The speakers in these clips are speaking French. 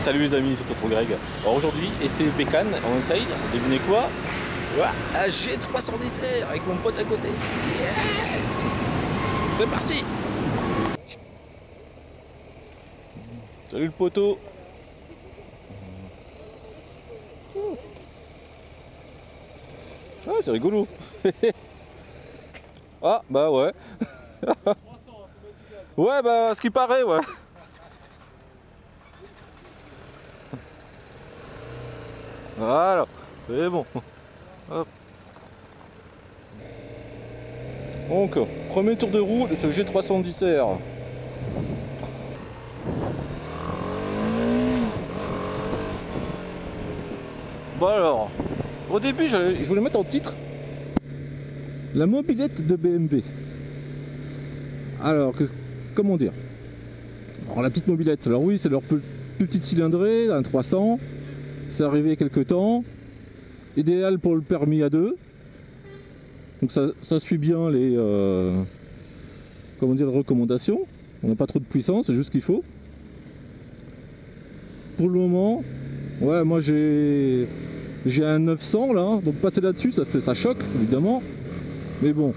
Salut les amis, c'est Tonton Greg. Alors aujourd'hui, essai bécane, on essaye, devinez quoi? Un G310R avec mon pote à côté. Yeah, c'est parti. Salut le poteau. Ah, c'est rigolo. Ah, bah ouais. Ouais, bah ce qui paraît, ouais. Voilà, c'est bon. Hop. Donc, premier tour de roue de ce G310R. Bon alors, au début je voulais mettre en titre la mobilette de BMW. Alors, comment dire? Alors la petite mobilette, alors oui, c'est leur plus petite cylindrée, un 300. C'est arrivé il y a quelques temps. Idéal pour le permis A2. Donc ça suit bien les comment dire, les recommandations. On n'a pas trop de puissance, c'est juste ce qu'il faut. Pour le moment, ouais, moi j'ai un 900 là, donc passer là-dessus, ça choque évidemment. Mais bon,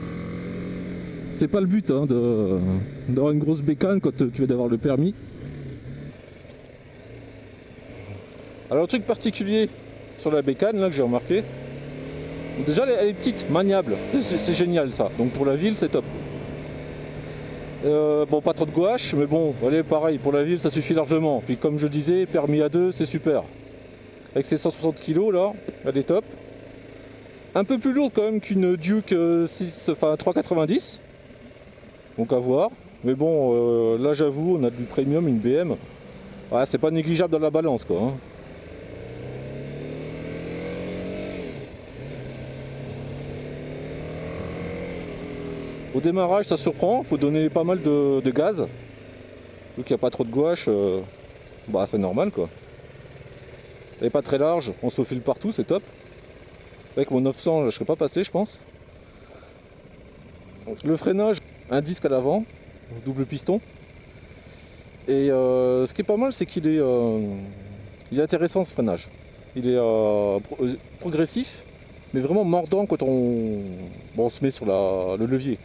c'est pas le but hein, d'avoir une grosse bécane quand tu viens d'avoir le permis. Alors le truc particulier sur la bécane là que j'ai remarqué, déjà elle est petite, maniable, c'est génial ça, donc pour la ville c'est top. Bon, pas trop de gouache, mais bon, allez, pareil, pour la ville ça suffit largement. Puis comme je disais, permis A2 c'est super. Avec ses 160 kg là, elle est top. Un peu plus lourde quand même qu'une Duke 390, donc à voir. Mais bon, là j'avoue, on a du premium, une BM. Ouais, c'est pas négligeable dans la balance quoi. Hein. Au démarrage ça surprend, il faut donner pas mal de gaz. Donc il n'y a pas trop de gouache, bah c'est normal quoi. Elle n'est pas très large, on se faufile partout, c'est top. Avec mon 900 je ne serais pas passé je pense. Le freinage, un disque à l'avant, double piston. Et ce qui est pas mal c'est qu'il est intéressant ce freinage. Il est progressif, mais vraiment mordant quand on se met sur le levier.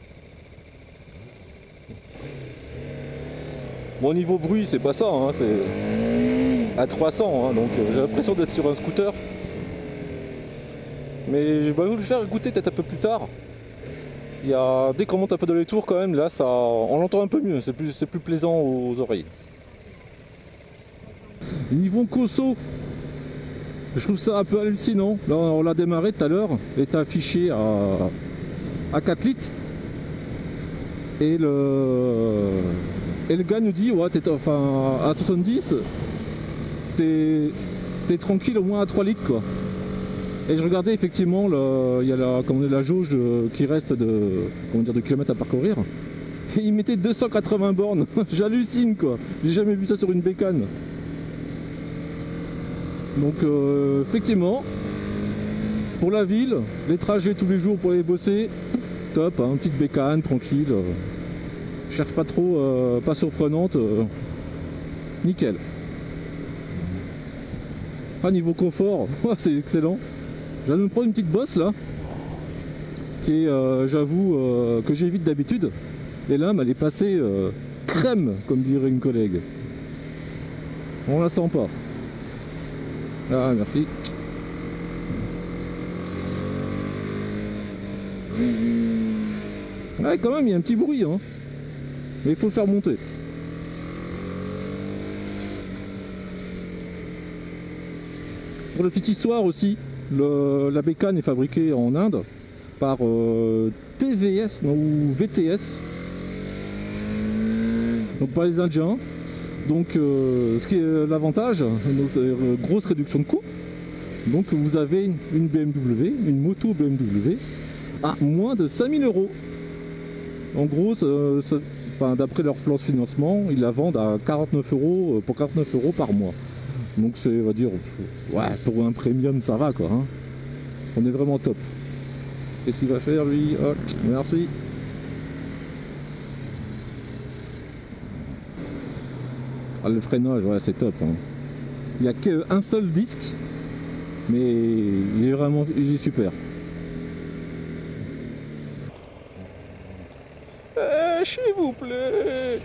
Bon, niveau bruit, c'est pas ça, hein, c'est à 300, hein, donc j'ai l'impression d'être sur un scooter. Mais je vais vous le faire goûter peut-être un peu plus tard. Dès qu'on monte un peu dans les tours, quand même, là, on l'entend un peu mieux, c'est plus plaisant aux oreilles. Niveau Cosso, je trouve ça un peu hallucinant. Là, on l'a démarré tout à l'heure, il était affiché à 4 litres. Et le gars nous dit, ouais, à 70, t'es tranquille au moins à 3 litres quoi. Et je regardais effectivement, il y a la jauge qui reste de kilomètres à parcourir. Et il mettait 280 bornes, j'hallucine quoi, j'ai jamais vu ça sur une bécane. Donc effectivement, pour la ville, les trajets tous les jours pour aller bosser, top, hein, petite bécane, tranquille. Cherche pas trop, pas surprenante, nickel. Ah, niveau confort, c'est excellent. Je viens de me prendre une petite bosse là, qui est, j'avoue, que j'évite d'habitude. Et là, elle est passée crème, comme dirait une collègue. On la sent pas. Ah, merci. Ouais, quand même, il y a un petit bruit, hein. Mais il faut le faire monter. Pour la petite histoire aussi, la bécane est fabriquée en Inde par TVS ou VTS, donc par les Indiens. Donc ce qui est l'avantage, c'est grosse réduction de coût. Donc vous avez une BMW, une moto BMW à moins de 5000 €. En gros, d'après leur plan de financement, ils la vendent à 49 €, pour 49 € par mois. Donc c'est, on va dire, ouais, pour un premium ça va quoi. Hein. On est vraiment top. Qu'est-ce qu'il va faire lui? Oh, merci. Ah, le freinage, ouais, c'est top. Hein. Il n'y a qu'un seul disque, mais il est super. S'il vous plaît.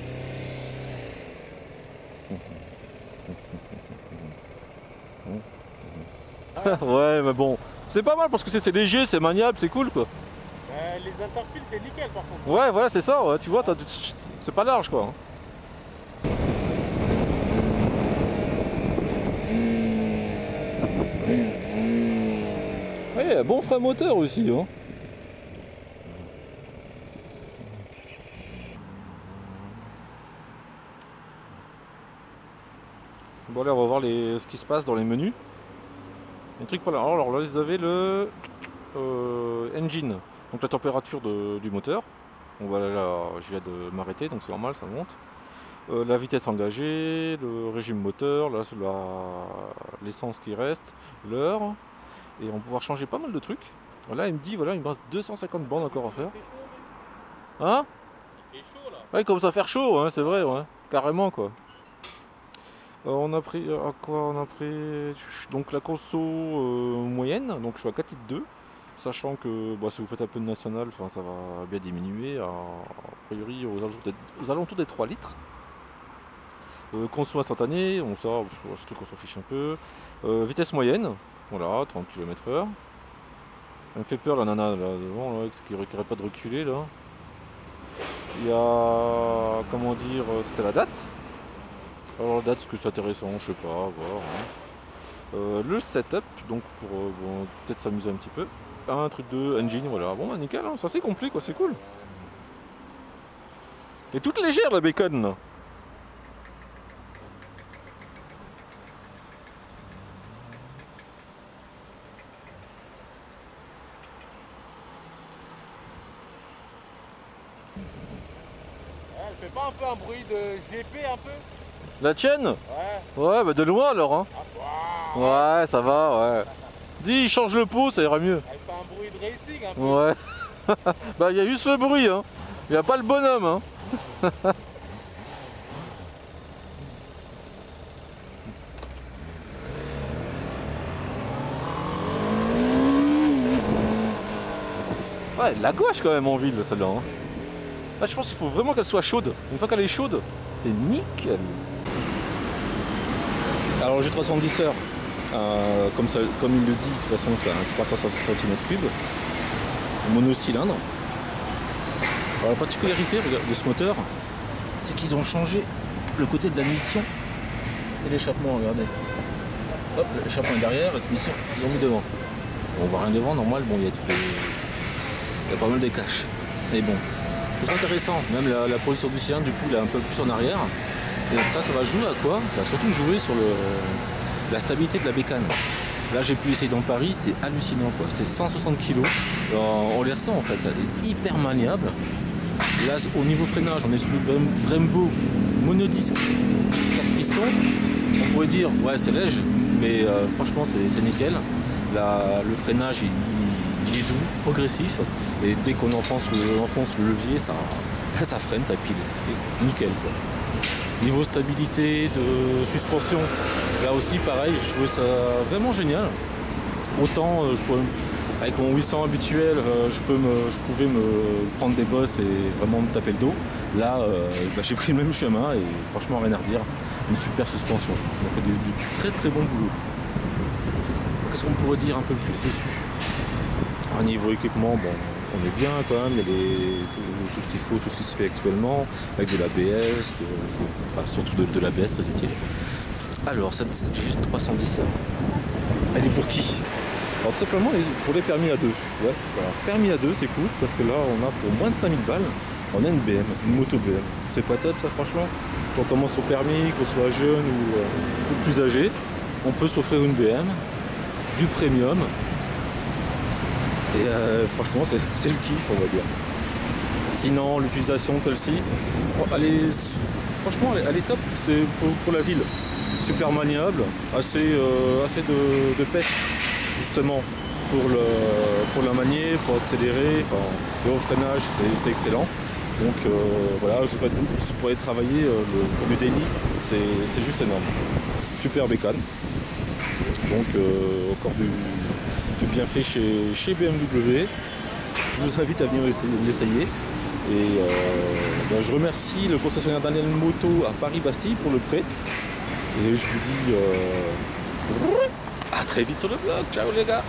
Ouais, mais bon, c'est pas mal parce que c'est léger, c'est maniable, c'est cool quoi. Les interfils c'est nickel par contre. Ouais, voilà, c'est ça, ouais, tu vois, c'est pas large quoi. Ouais, bon frein moteur aussi, hein. Bon, allez, on va voir ce qui se passe dans les menus. Les trucs pas là. Alors là, vous avez le engine, donc la température du moteur. Bon, voilà, là, je viens de m'arrêter, donc c'est normal, ça monte. La vitesse engagée, le régime moteur, là c'est l'essence qui reste, l'heure. Et on va pouvoir changer pas mal de trucs. Là, il me dit, voilà, il me reste 250 bandes encore à faire. Hein? Il fait chaud là. Ouais, il commence à faire chaud, hein, c'est vrai, ouais. Carrément, quoi. On a pris à quoi? On a pris donc la conso moyenne, donc je suis à 4,2 litres, sachant que bah, si vous faites un peu de national, ça va bien diminuer, a priori aux alentours des 3 litres. Conso instantané, on sort, c'est un truc qu'on s'en fiche un peu. Vitesse moyenne, voilà, 30 km/h. Elle me fait peur la nana là devant, là, qui n'arrête pas de reculer là. Il y a, comment dire, c'est la date. Alors la date, ce que c'est intéressant, je sais pas, à voir. Hein. Le setup, donc pour bon, peut-être s'amuser un petit peu. Un truc de engine, voilà. Bon bah nickel, hein, ça c'est complet quoi, c'est cool. Et toute légère la bacon là. Elle fait pas un peu un bruit de GP un peu? La tienne? Ouais. Ouais, bah de loin alors, hein. Ah, wow. Ouais, ça va, ouais. Dis, change le pot, ça ira mieux. Elle fait un bruit de racing un peu. Ouais. Bah, il y a juste le bruit, hein. Il n'y a pas le bonhomme, hein. Ouais, la gauche quand même en ville, celle-là. Hein. Là, je pense qu'il faut vraiment qu'elle soit chaude. Une fois qu'elle est chaude, c'est nickel. Alors le G310R, comme il le dit, de toute façon c'est un 360 cm3, monocylindre. Alors, la particularité de ce moteur, c'est qu'ils ont changé le côté de la mission et l'échappement, regardez. Hop, l'échappement est derrière, la mission, ils ont mis devant. Bon, on voit rien devant, normal, bon, il y a pas mal de caches. Mais bon, je trouve ça intéressant, même la position du cylindre, du coup, il est un peu plus en arrière. Et ça va jouer à quoi? Ça va surtout jouer sur la stabilité de la bécane. Là j'ai pu essayer dans Paris, c'est hallucinant quoi. C'est 160 kg. On les ressent en fait, elle est hyper maniable. Là au niveau freinage, on est sur le Brembo monodisque 4 pistons. On pourrait dire ouais c'est léger, mais franchement c'est nickel. Le freinage il est doux, progressif. Et dès qu'on enfonce le levier, ça freine, ça pile. Et nickel quoi. Niveau stabilité de suspension, là aussi pareil, je trouvais ça vraiment génial. Autant avec mon 800 habituel, je pouvais me prendre des bosses et vraiment me taper le dos. Là, j'ai pris le même chemin et franchement rien à redire. Une super suspension. On a fait du très très bon boulot. Qu'est-ce qu'on pourrait dire un peu plus dessus? À niveau équipement, bon, on est bien quand même, il y a tout ce qu'il faut, tout ce qui se fait actuellement, avec de l'ABS, enfin surtout de l'ABS très utile. Alors cette G310, elle est pour qui? Alors tout simplement pour les permis A2. Ouais, voilà. Permis A2 c'est cool parce que là on a pour moins de 5000 balles, on a une BM, une moto BM. C'est pas top ça franchement. Quand on commence au permis, qu'on soit jeune ou plus âgé, on peut s'offrir une BM, du premium. Et franchement c'est le kiff on va dire. Sinon l'utilisation de celle-ci, franchement elle est top, c'est pour la ville. Super maniable, assez de pêche justement pour la manier, pour accélérer, et au freinage c'est excellent. Donc voilà, pour aller travailler pour du daily, c'est juste énorme. super bécane. Donc encore du bien fait chez BMW. Je vous invite à venir l'essayer. Et je remercie le concessionnaire Daniel Moto à Paris-Bastille pour le prêt. Et je vous dis à très vite sur le blog. Ciao les gars.